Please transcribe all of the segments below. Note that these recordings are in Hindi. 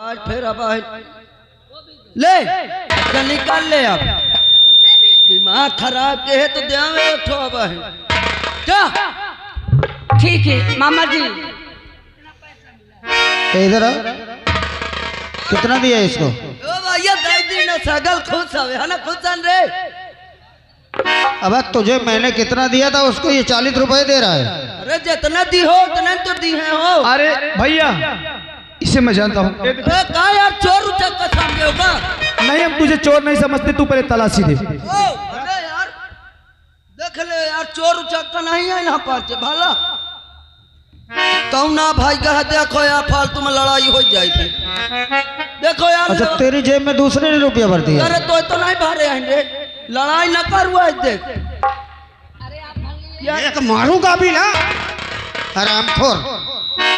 आज फिर अब ले चल निकाल ले अब दिमाग खराब के है तो ध्यान में उठो अब क्या ठीक है मामा जी। इधर कितना दिया इसको? भैया दे दी ना सगल खुश है ना खुशन रे। अब तुझे मैंने कितना दिया था उसको ये 40 रुपए दे रहा है। अरे जितना दी हो उतना तो दी है हो। अरे भैया इसे मैं जानता हूँ। कहा यार चोर उचक का समझे होगा। नहीं हम तुझे चोर नहीं समझते, तू पहले तलाशी दे। अरे यार देख ले यार चोर उचक का नहीं है यहाँ पास भला कौन ना भाई कहा देखो यार फालतू में लड़ाई हो जाएगी। देखो यार अच्छा तेरी जेब में दूसरे ने रुपया भर दिया। अरे तो नहीं भरे हैं लड़ाई न करुआ देख एक मारूंगा अभी ना हरामखोर।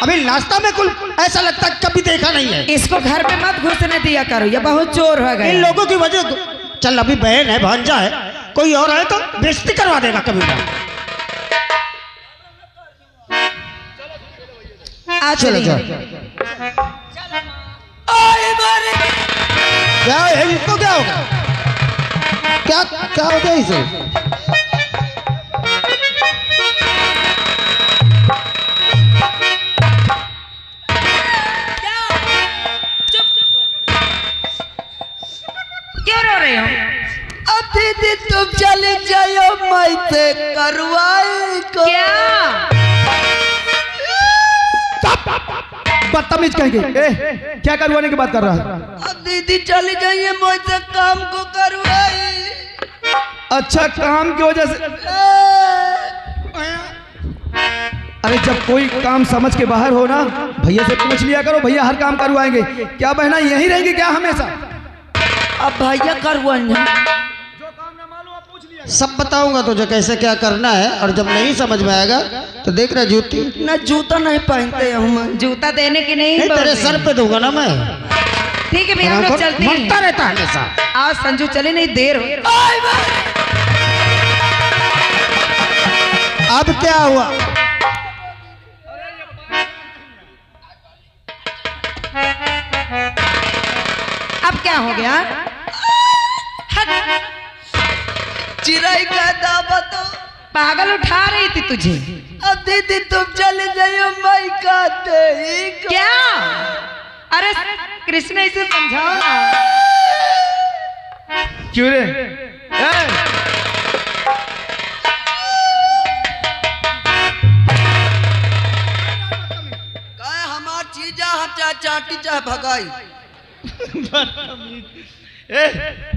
अभी नाश्ता में कुल ऐसा लगता है कभी देखा नहीं है। इसको घर पे मत घुसने दिया करो, ये बहुत चोर हो गए। इन लोगों की वजह चल अभी बहन है भांजा है कोई और है तो बेइज्जती करवा देगा कभी ना। चलो क्या है इसको क्या होगा? क्या क्या हो गया इसे? क्यों रो रहे हो? अब दीदी तुम चले जाओ मैं से करवाई को। क्या बदतमीज कहेंगे। क्या करवाने की बात कर रहा है? अब दीदी चली जाइए मुझसे काम को करवाई। अच्छा काम की वजह से? अरे जब कोई काम समझ के बाहर हो ना भैया से पूछ लिया करो, भैया हर काम करवाएंगे। क्या बहना यही रहेगी क्या हमेशा? अब भैया करवाएंगे सब बताऊंगा तुझे कैसे क्या करना है और जब नहीं समझ में आएगा तो देख रहा जूती ना जूता नहीं पहनते हम। जूता देने की नहीं, तेरे सर पे दूंगा ना मैं। ठीक है भैया हम लोग चलते हैं। मरता रहता है हमेशा। आज संजू चले नहीं देर हो। अब क्या हुआ? अब क्या हो गया? चिराई का दावा तो पागल उठा रही थी तुझे। अब दीदी तुम चले जाइए मैं कहते ही क्या? अरे कृष्ण इसे समझाओ ना। क्यों रे? हमार चीजा हटा चाटी चाहे भगाई।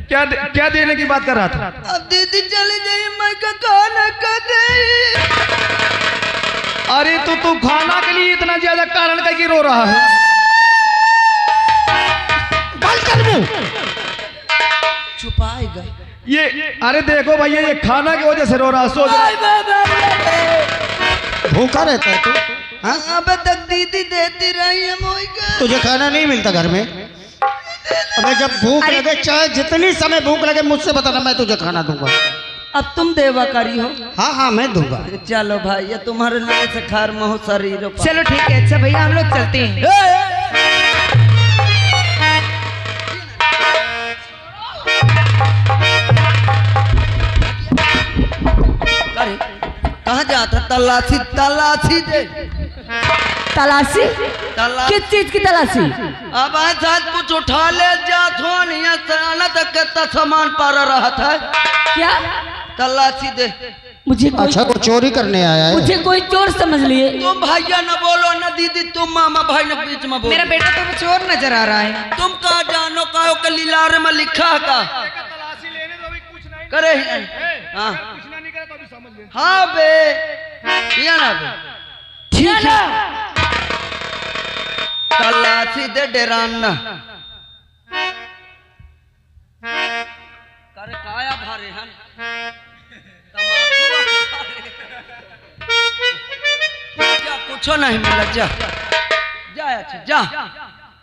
क्या देने की बात कर रहा था? अब दीदी चले जाइए मैं का खाना का दे। अरे तो तू खाना के लिए इतना ज्यादा कारण करके रो रहा है? छुपाएगा ये अरे देखो भैया ये खाना की वजह से रो रहा है। सोच भूखा रहता है तू? हाँ? अब तक दीदी देती रही है मोइका। तुझे खाना नहीं मिलता घर में? अबे जब भूख लगे चाहे जितनी समय भूख लगे मुझसे बताना मैं तुझे खाना दूंगा। अब तुम देवा करी हो। हाँ हाँ मैं दूंगा। चलो भाई ये तुम्हारे लिए से खार महो शरीर। चलो ठीक है। अच्छा भैया हम लोग चलते हैं। कहाँ जाता? तलाशी तलाशी दे। तलाशी? किस चीज की तलाशी? अब आज कुछ उठा ले जातो नहीं तक कितना सामान पारा रहा था। क्या? तलाशी दे। मुझे कोई अच्छा वो चोरी करने आया है? मुझे कोई चोर समझ लिए। तुम भैया न बोलो न दीदी, तुम मामा भाई न बीच में बोलो। मेरा बेटा तो चोर नजर आ रहा है। तुम कहा जानो का के लीलार में लिखा है का करे। हाँ हाँ बे या ना बे ठीक है। तलाशी दे डेराना करे काया भारे हैं क्या कुछ नहीं मिला। जा जा अच्छा जा।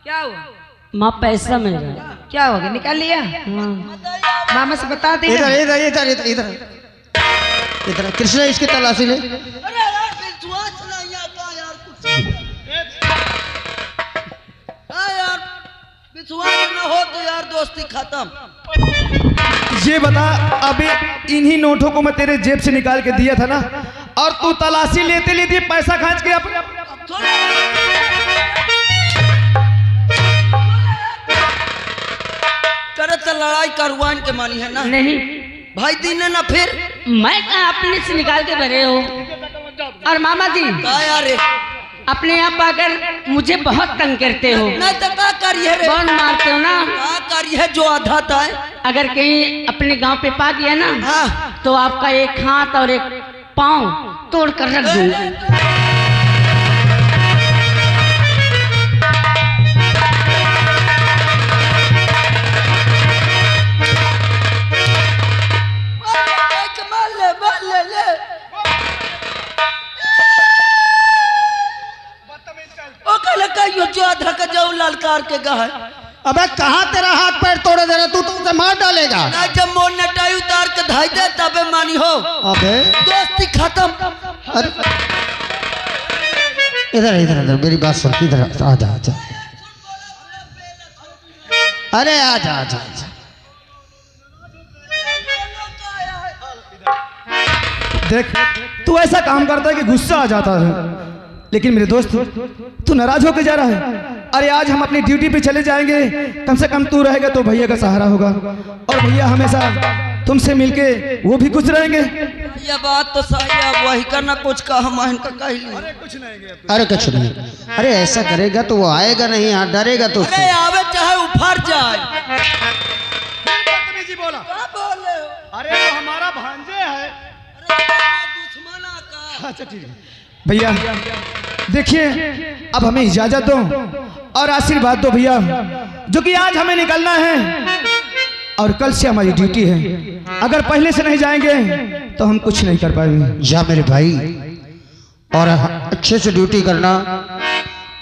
क्या हुआ? माँ पैसा मिल रहा है। क्या हो गया? निकाल लिया? मामा से बता दे। इधर इधर इधर इधर इधर इधर कृष्ण इसकी तलाशी ले। अरे यार विश्वास नहीं आता यार कुछ। हाँ यार विश्वास न हो तो यार दोस्ती खत्म। ये बता, अभी इन्हीं नोटों को मैं तेरे जेब से निकाल के दिया था ना, और तू तलाशी लेते लेते पैसा खर्च के अपने करे तो लड़ाई करवान के मानी है ना। नहीं, भाई दीने ना फिर मैं कहा अपने से निकाल के भरे हो। और मामा जी का यार अपने आप आकर मुझे बहुत तंग करते हो, नहीं तो का करिए रे, बहुत मारते हो ना। का करिए जो आधा था अगर कहीं अपने गांव पे पा गया ना, हाँ। तो आपका एक हाथ और एक पाँव तोड़ कर रख दूंगी। जो आधा का जाऊ ललकार के गए। अबे कहाँ तेरा हाथ पैर तोड़े दे रहा, तू तो उसे मार डालेगा। ना जब मोन नटाई उतार के धाई दे तबे मानी हो। अबे दोस्ती खत्म। अरे इधर इधर इधर मेरी बात सुन, इधर आ जा आजा। अरे आजा आजा आजा। देख, तू ऐसा काम करता है कि गुस्सा आ जाता है। लेकिन मेरे दोस्त, तू नाराज होकर जा रहा है। अरे आज हम अपनी ड्यूटी पे चले जाएंगे, कम से कम तू रहेगा तो भैया का सहारा होगा, और भैया हमेशा तुमसे मिलके वो भी खुश रहेंगे। ये बात तो सही है, वही करना कुछ कहा महन का कही। अरे कुछ नहीं। अरे ऐसा करेगा तो वो आएगा नहीं, यहाँ डरेगा तो अरे आवे चाहे उफर जाए। बोला क्या बोले हो? अरे वो हमारा भांजे है। दुश्मना का। अच्छा ठीक है भैया, देखिए अब हमें इजाजत दो और आशीर्वाद दो भैया, जो कि आज हमें निकलना है और कल से हमारी ड्यूटी है। अगर पहले से नहीं जाएंगे तो हम कुछ नहीं कर पाएंगे। जा मेरे भाई, और अच्छे से ड्यूटी करना,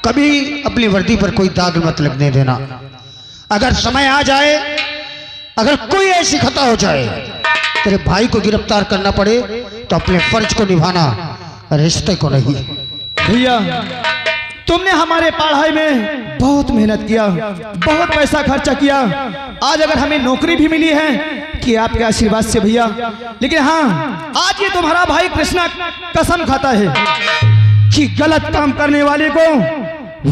कभी अपनी वर्दी पर कोई दाग मत लगने देना। अगर समय आ जाए, अगर कोई ऐसी खता हो जाए, तेरे भाई को गिरफ्तार करना पड़े, तो अपने फर्ज को निभाना, रिश्ते को नहीं। भैया, तुमने हमारे पढ़ाई में बहुत मेहनत किया, बहुत पैसा खर्चा किया। आज अगर हमें नौकरी भी मिली है कि आपके आशीर्वाद से भैया, लेकिन हाँ, आज ये तुम्हारा भाई कृष्णा कसम खाता है कि गलत काम करने वाले को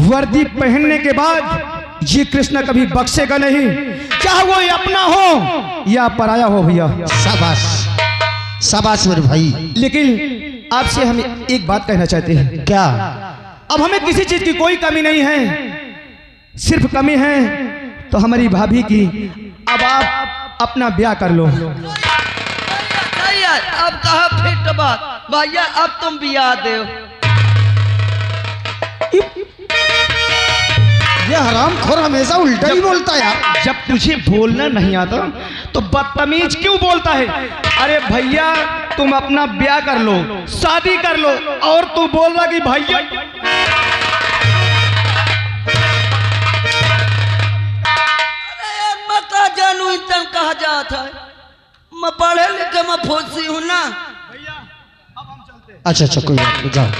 वर्दी पहनने के बाद ये कृष्णा कभी बख्शेगा नहीं, चाहे वो अपना हो या पराया हो। भैया शाबाश शाबाश मेरे भाई। लेकिन आपसे हम एक बात कहना चाहते हैं। क्या? अब हमें किसी चीज की कोई कमी नहीं है, सिर्फ कमी है तो हमारी भाभी की। अब आप अपना ब्याह कर लो। सही है, अब कहा फिट बात भैया, अब तुम बिया दो। ये हरामखोर हमेशा उल्टा ही बोलता है यार। जब तुझे बोलना नहीं आता तो बदतमीज क्यों बोलता है? अरे भैया, तुम अपना ब्याह कर लो, शादी कर लो, और तू बोल रहा कि भैया। अरे मैं कहा जानू इतना कहा जाता है, मैं पढ़े लिखे मैं फौजी हूँ ना। अच्छा अच्छा कोई बात नहीं, जाओ।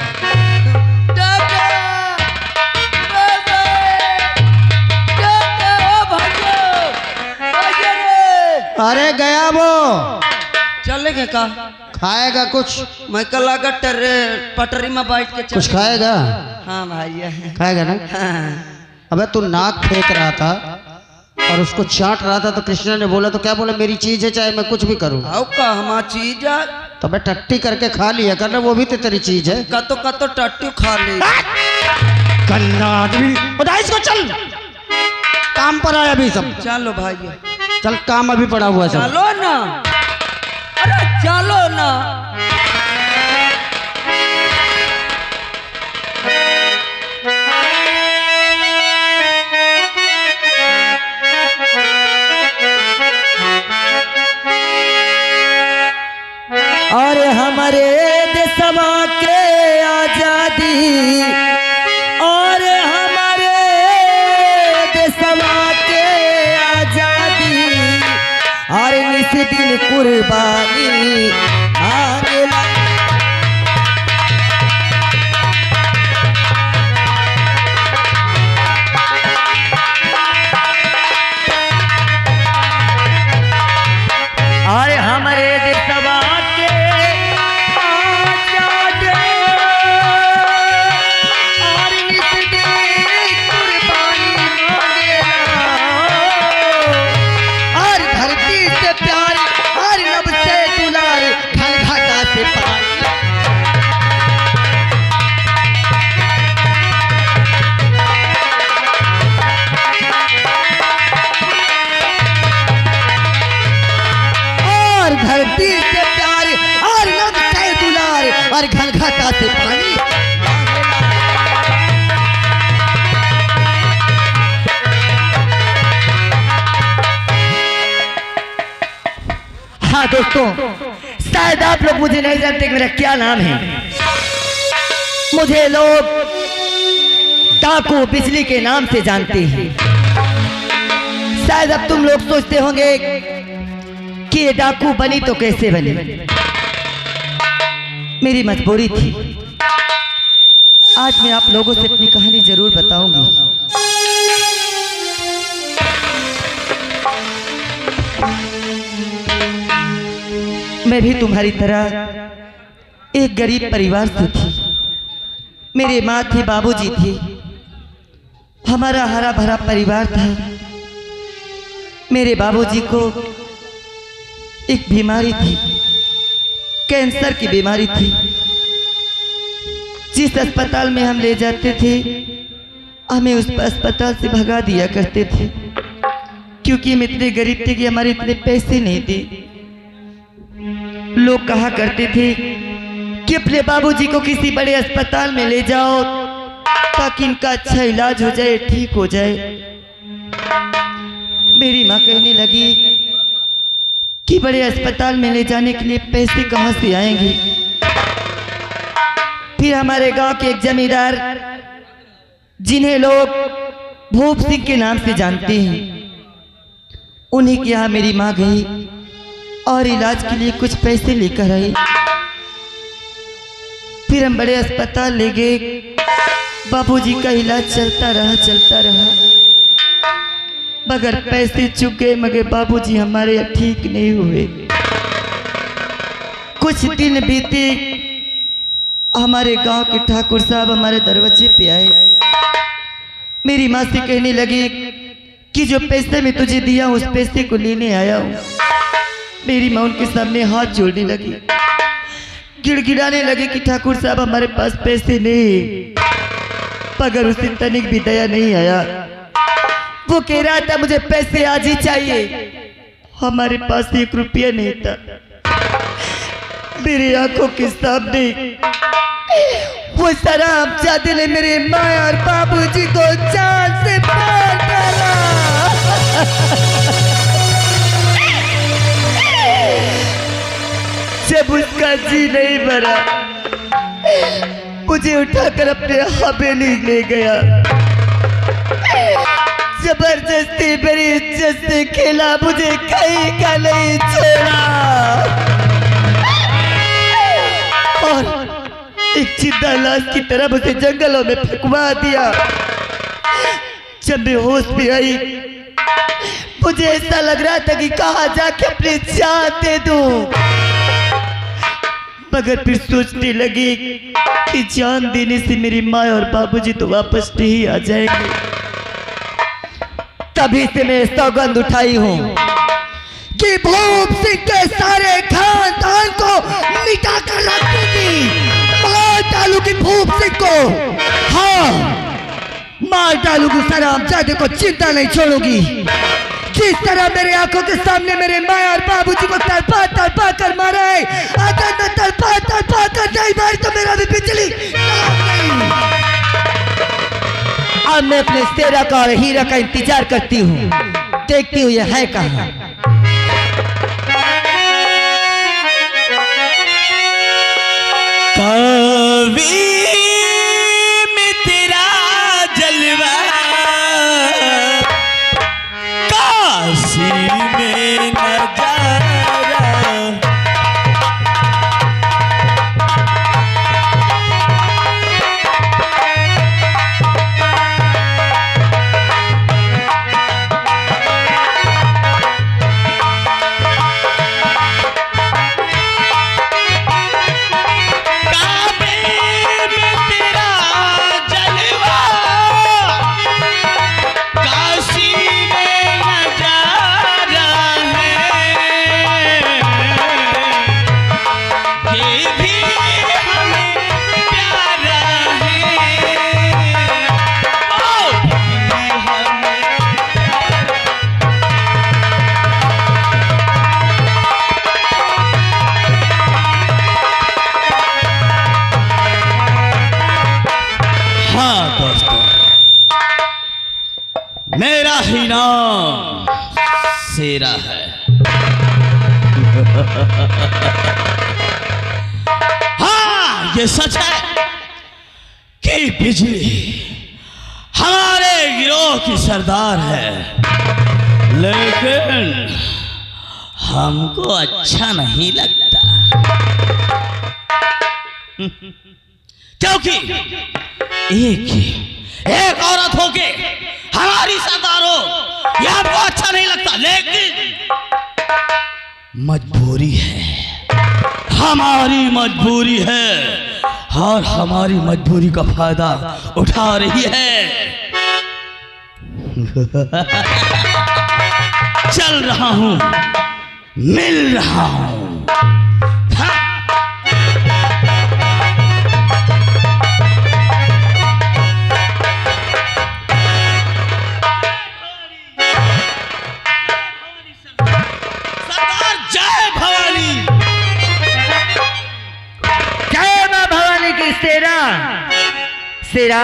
अरे गया वो, चलेंगे का खाएगा कुछ? मैं कल अगर पटरी में बैठ के कुछ खाएगा? हाँ भैया खाएगा ना? हाँ। अबे तू नाक फेंक रहा था और उसको चाट रहा था, तो कृष्णा ने बोला तो क्या बोला, मेरी चीज है चाहे मैं कुछ भी करूं। आओ का हमारा चीज है तो मैं टट्टी करके खा लिया करना, वो भी तो तेरी चीज है। कतो टट्टू खा ले। गंदा आदमी, बता इसको, चल काम पर आया अभी सब। चलो भैया, चल काम अभी पड़ा हुआ है सब। चलो ना, अरे चलो ना। अरे हमारे देशवा के आजादी, और हमारे देशवा के आजादी, हर निस दिन कुर्बानी मांगला। माता से पानी। हाँ दोस्तों, शायद आप लोग मुझे नहीं जानते कि मेरा क्या नाम है। मुझे लोग डाकू बिजली के नाम से जानते हैं। शायद अब तुम लोग सोचते होंगे कि ये डाकू बनी तो कैसे बनी। मेरी मजबूरी थी। आज मैं आप लोगों से अपनी कहानी जरूर बताऊंगी। मैं भी तुम्हारी तरह एक गरीब परिवार से थी। मेरे माँ थे, बाबूजी थे, हमारा हरा भरा परिवार था। मेरे बाबूजी को एक बीमारी थी, कैंसर की बीमारी थी। जिस अस्पताल में हम ले जाते थे, हमें उस अस्पताल से भगा दिया करते थे, क्योंकि हम इतने गरीब थे कि हमारे इतने पैसे नहीं थे। लोग कहा करते थे कि अपने बाबूजी को किसी बड़े अस्पताल में ले जाओ ताकि इनका अच्छा इलाज हो जाए, ठीक हो जाए। मेरी माँ कहने लगी कि बड़े अस्पताल में ले जाने के लिए पैसे कहाँ से आएंगे। फिर हमारे गांव के एक जमींदार, जिन्हें लोग भूप सिंह के नाम से जानते हैं, उन्हीं के यहाँ मेरी माँ गई और इलाज के लिए कुछ पैसे लेकर आई। फिर हम बड़े अस्पताल ले गए। बाबूजी का इलाज चलता रहा, मगर पैसे चुक गए, मगर बाबूजी हमारे ठीक नहीं हुए। कुछ दिन बीते, हमारे गांव के ठाकुर साहब हमारे दरवाजे पे आए। मेरी माँ से कहने लगी कि जो पैसे मैं तुझे दिया उस पैसे को लेने आया हूँ। मेरी माँ उनके सामने हाथ जोड़ने लगी, गिड़गिड़ाने लगे कि ठाकुर साहब हमारे पास पैसे नहीं। मगर उसे तनिक भी दया नहीं आया। वो कह रहा था मुझे पैसे आज ही चाहिए। हमारे पास 1 रुपया नहीं था। मेरी आंखों के सामने वो शराब चाहते ने मेरे माँ और बाबूजी को जान से मार डाला। जब उसका जी नहीं भरा, मुझे उठाकर अपने हवेली ले गया। जबरदस्ती मेरी इज्जत से खेला, मुझे कहीं का नहीं छोड़ा और एक जिंदा लाश की तरह मुझे जंगलों में फेंकवा दिया। जब मैं होश में आई, मुझे ऐसा लग रहा था कि कहाँ जाके अपनी जान दे दूं, मगर फिर सोचने लगी कि जान देने से मेरी माँ और बाबूजी तो वापस नहीं आ जाएंगे। तभी से मैं सौगंध उठाई हूँ कि भूप सिंह के सारे खानदान को मिटा कर रख दूंगी, मार डालूंगी भूप सिंह को। हाँ, मार डालूंगी, सरामजादे को चिंता नहीं छोड़ूंगी। जिस तरह मेरे आंखों के सामने मेरे माँ और बाबूजी को तड़पा कर मारा है, अगर मैं तड़पा कर नहीं मारी तो मेरा भी बिजली नहीं। अब मैं अपने सेरा का और हीरा का इंतजार करती हूँ, देखती हूँ यह है कहाँ। कावी में तेरा जलवा, काशी में नजारा, काबे ही नाम शेरा है। हाँ, ये सच है कि बिजली हमारे गिरोह की सरदार है, लेकिन हमको अच्छा नहीं लगता, क्योंकि एक औरत होके हमारी सरदार हो यह हमको अच्छा नहीं लगता। लेकिन मजबूरी है, हमारी मजबूरी है, और हमारी मजबूरी का फायदा उठा रही है। चल रहा हूं, मिल रहा हूं। सरदार जय भवानी। जय मां भवानी की। शेरा शेरा,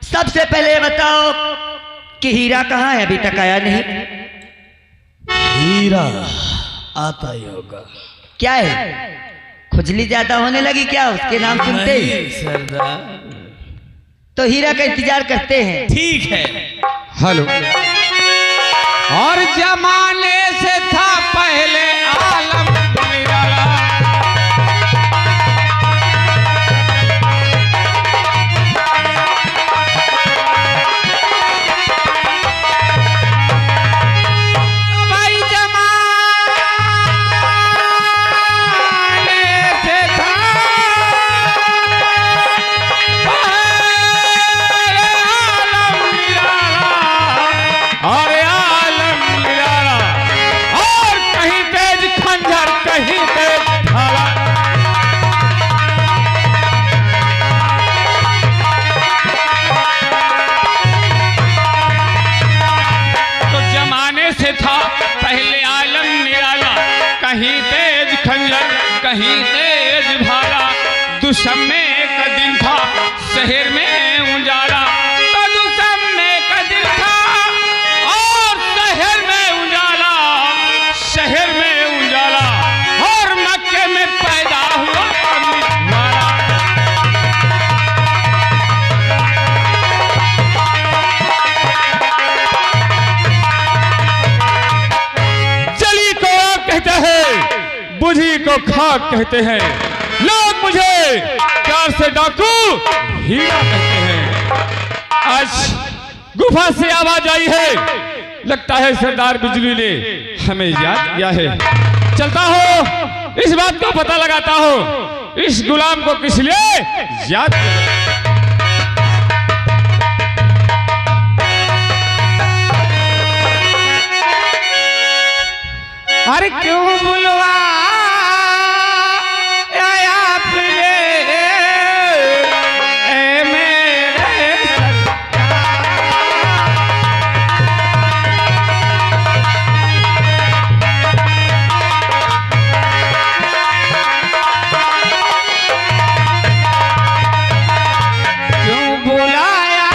सबसे पहले बताओ कि हीरा कहाँ है? अभी तक आया नहीं। हीरा आता ही होगा। क्या है, खुजली ज्यादा होने लगी क्या उसके नाम सुनते ही? नहीं सरदार, तो हीरा का इंतजार करते हैं। ठीक है। हेलो। और जमाने से था पहले आलम निराला, भाई जमाने से था पहले आलम निराला, और आलम निराला, और कहीं तेज खंजर कहीं तेज भाला। तो जमाने से था पहले आलम निराला, कहीं तेज खंजर कहीं तेज भाला। दुश्मन का दिन था शहर में उजाला, तो दुश्मन का दिन था और शहर में उजाला, शहर में उजाला, और मक्के में पैदा हुआ मिटवाला। जली को आग कहते हैं, बुझी को खाक कहते हैं, लोग मुझे प्यार से डाकू हीरा कहते हैं। आज गुफा से आवाज आई है, लगता है सरदार बिजली ने हमें याद किया है। चलता हो, इस बात का पता लगाता हो, इस गुलाम को किस लिए याद किया। अरे क्यों बुलवा आपने ए मेरे क्यों बुलाया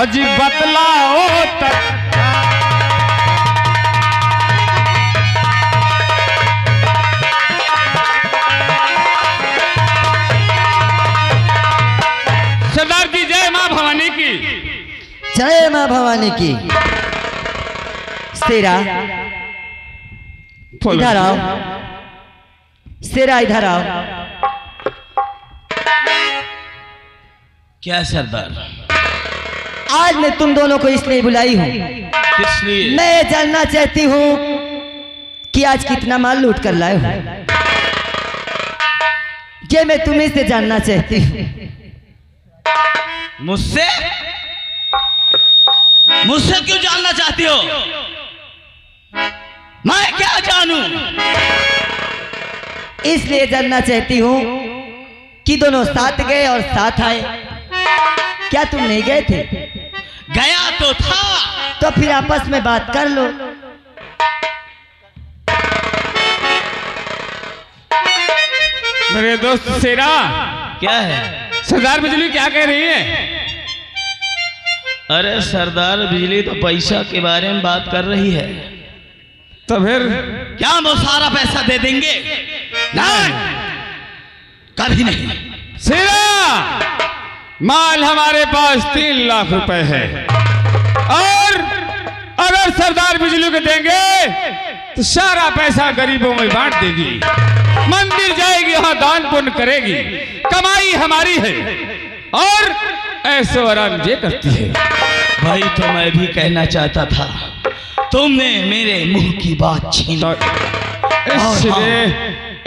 अजी बतलाओ तक। सरदार की जय मां भवानी की। जय मां भवानी की। शेरा इधर आओ, शेरा इधर आओ। क्या सरदार? आज मैं तुम दोनों को इसलिए बुलाई हूँ, किस लिए? मैं ये जानना चाहती हूँ कि आज कितना माल लूट कर लाए हो। ये मैं तुम्हें से जानना चाहती हूँ। मुझसे? मुझसे क्यों जानना चाहती हो? मैं क्या जानूं? इसलिए जानना चाहती हूँ कि दोनों साथ गए और साथ आए। क्या तुम नहीं गए थे? गया तो था। तो फिर आपस में बात कर लो। मेरे दोस्त सेरा, क्या है? सरदार बिजली क्या कह रही है? अरे सरदार बिजली तो पैसा के बारे में बात कर रही है। तो फिर क्या वो सारा पैसा दे देंगे? नहीं, कभी नहीं। सेरा, माल हमारे पास 3 लाख रुपए है, और अगर सरदार बिजली को देंगे तो सारा पैसा गरीबों में बांट देगी, मंदिर जाएगी, वहां दान पुण्य करेगी, कमाई हमारी है और ऐसो आराम ये करती है। भाई तो मैं भी कहना चाहता था, तुमने मेरे मुंह की बात छीन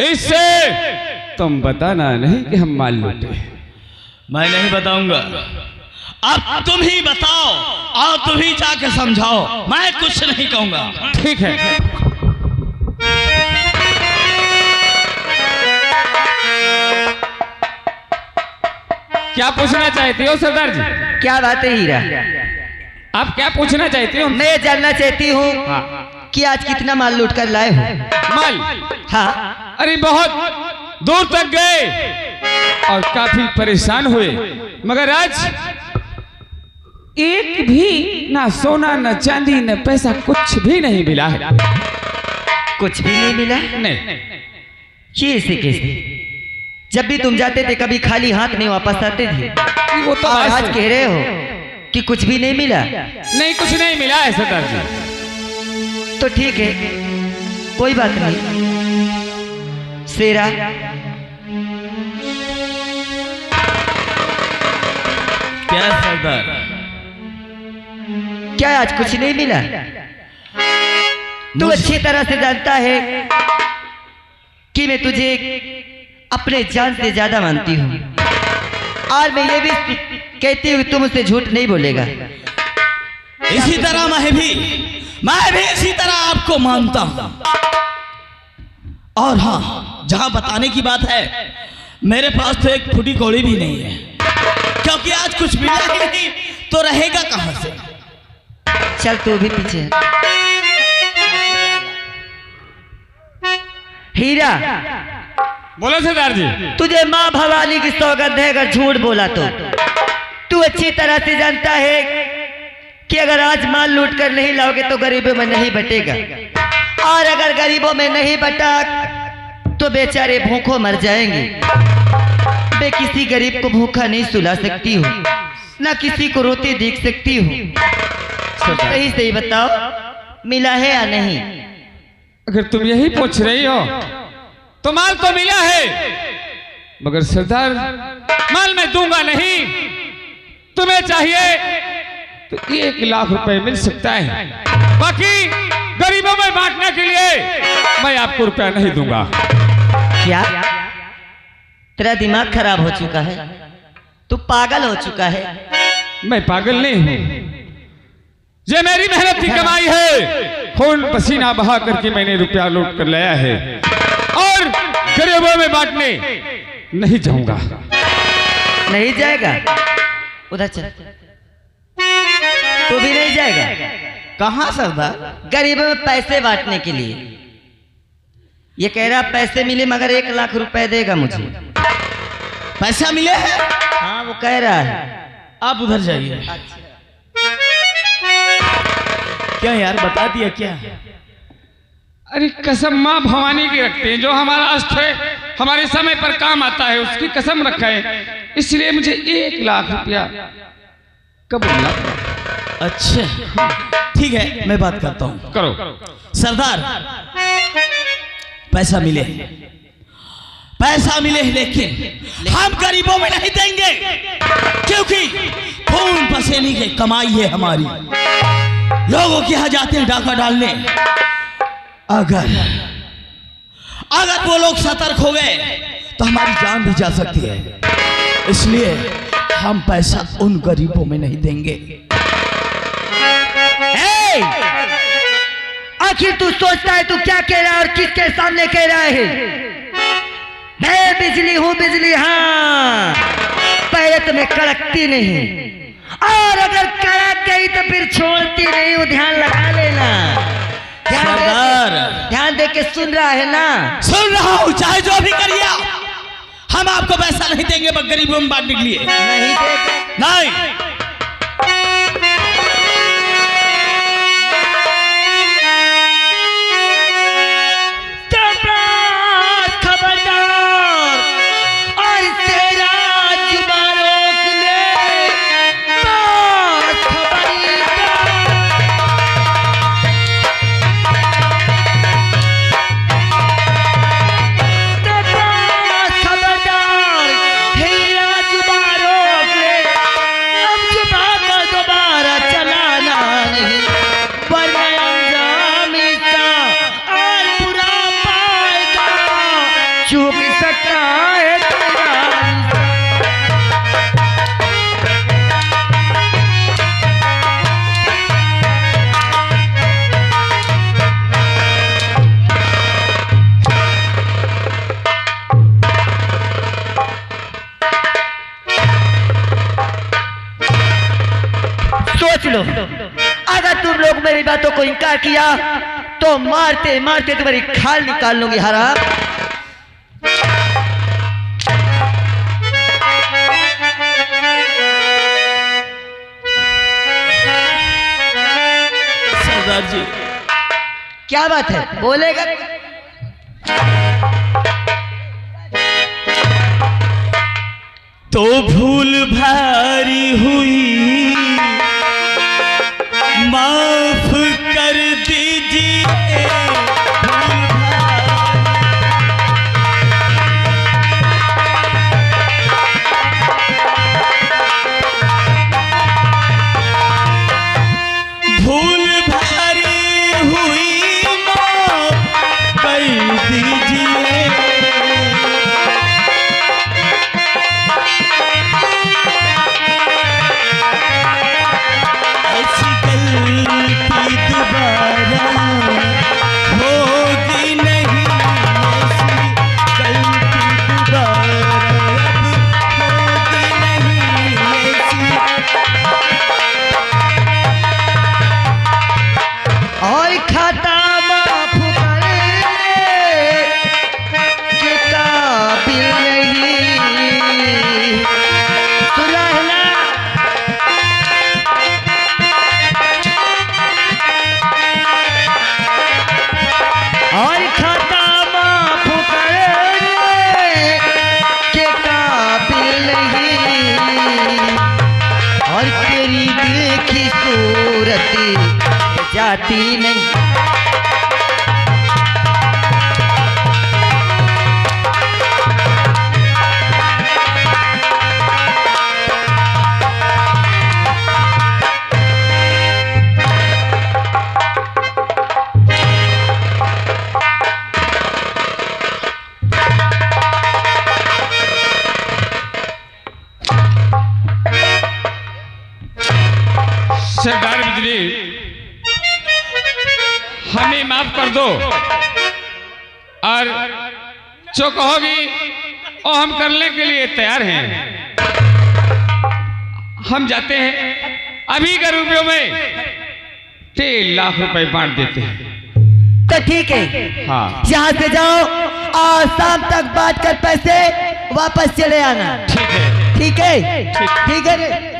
इससे तुम बताना नहीं कि हम माल लूटे। मैं नहीं बताऊंगा, अब तुम ही बताओ और तुम ही जाके समझाओ, मैं कुछ नहीं कहूंगा। ठीक है। क्या पूछना चाहती हो सरदार जी? क्या बात है हीरा? आप क्या पूछना चाहती हो? मैं जानना चाहती हूँ कि आज कितना माल लूट कर लाए हो? माल? हाँ। अरे बहुत दूर तक गए और काफी परेशान हुए, मगर आज एक भी ना सोना न चांदी न पैसा कुछ भी नहीं मिला है। कुछ भी नहीं मिला? नहीं। ये ऐसे कैसे? जब भी तुम जाते थे कभी खाली हाथ नहीं वापस आते थे, वो तो और आज कह रहे हो कि कुछ भी नहीं मिला? नहीं, कुछ नहीं मिला है सरदार जी। तो ठीक है, कोई बात नहीं। शेरा, क्या सरदार? क्या आज कुछ नहीं मिला? तू अच्छी तरह से जानता है कि मैं तुझे अपने जान से ज्यादा मानती हूँ, और मैं ये भी कहती हूँ तुम मुझसे झूठ नहीं बोलेगा। इसी तरह मैं भी इसी तरह आपको मानता हूँ। और हाँ, जहां बताने की बात है, मेरे पास तो एक फुटी कौड़ी भी नहीं है, क्योंकि आज कुछ मिला ही नहीं तो रहेगा कहां से? चल तू भी पीछे। हीरा, बोलो सरदार जी। तुझे माँ भवानी की सौगंध है अगर झूठ बोला तो। तू अच्छी तरह से जानता है कि अगर आज माल लूट कर नहीं लाओगे तो गरीबों में नहीं बटेगा, और अगर गरीबों में नहीं बटा तो बेचारे भूखों मर जाएंगे। मैं किसी गरीब को भूखा नहीं सुला सकती हूँ, ना किसी को रोते देख सकती हूँ। सही सही बताओ, मिला है या नहीं? अगर तुम यही पूछ रही हो तो माल तो मिला है, मगर सरदार माल मैं दूंगा नहीं। तुम्हें चाहिए तो 1 लाख रुपए मिल सकता है, बाकी गरीबों में बांटने के लिए मैं आपको रुपया नहीं दूंगा। क्या तेरा दिमाग खराब हो चुका है? तू पागल हो चुका है? मैं पागल नहीं हूं, ये मेरी मेहनत की कमाई है, खून पसीना बहा करके मैंने रुपया लूट कर लाया है, और गरीबों में बांटने नहीं जाऊंगा। नहीं जाएगा? उधर चल। तू भी नहीं जाएगा? कहां सरदार? गरीबों में पैसे बांटने के लिए। ये कह रहा पैसे मिले मगर 1 लाख रुपए देगा मुझे। पैसा मिले है? हाँ, वो कह रहा है। आप उधर जाइए। क्या यार, बता दिया क्या? अरे कसम माँ भवानी की रखते हैं, जो हमारा अस्त्र है, हमारे समय पर काम आता है, उसकी कसम रखा है, इसलिए मुझे 1 लाख रुपया कबूल। अच्छा ठीक है, मैं बात करता हूँ। करो। सरदार, पैसा मिले लेकिन हम गरीबों में नहीं देंगे, क्योंकि खून पसीने की कमाई है हमारी। लोगों के यहाँ जाते हैं डाका डालने, अगर वो लोग सतर्क हो गए तो हमारी जान भी जा सकती है, इसलिए हम पैसा उन गरीबों में नहीं देंगे। आखिर तू सोचता है तू क्या कह रहा है और किसके सामने कह रहा है? मैं बिजली हूं, बिजली। हाँ, पहले तो मैं कड़कती नहीं, और अगर कड़क गई तो फिर छोड़ती नहीं हूँ, ध्यान लगा लेना। ध्यान दे के सुन रहा है ना? सुन रहा हूँ, चाहे जो भी करिए हम आपको पैसा नहीं देंगे बस गरीबों में बांटने के लिए। नहीं देगा। नहीं। खबरदार और तेरा जुबान रोक ले, बस खबरदार, तेरा जुबान रोक ले, अब जुबान का दोबारा चलाना नहीं, वरना अंजाम इसका और बुरा पाएगा, चूक सकता है तेरा। सोच लो, अगर तुम लोग मेरी बातों को इनकार किया तो मारते मारते तुम्हारी खाल निकाल लूंगी। हराम। सरदार जी क्या बात है, बोलेगा? तो भूल भारी हुई माफ कर दीजिए, भूल भारी हुई माफ कर दीजिए, ऐसी गलती दोबारा होगी नहीं, ऐसी गलती दोबारा अब होगी नहीं, ऐसी। और खाता माफ करने के काबिल नहीं, सुना है ना? और खाता माफ करने के काबिल नहीं, और तेरी देखी सूरत जाती नहीं। सरदार बिजली, हमें माफ कर दो और जो कहोगी वो हम करने के लिए तैयार हैं। हम जाते हैं अभी के रुपयों में 3 लाख रुपए बांट देते हैं। तो ठीक है, हाँ यहाँ से जाओ और शाम तक बात कर पैसे वापस चले आना। ठीक है। ठीक है, ठीक है रे।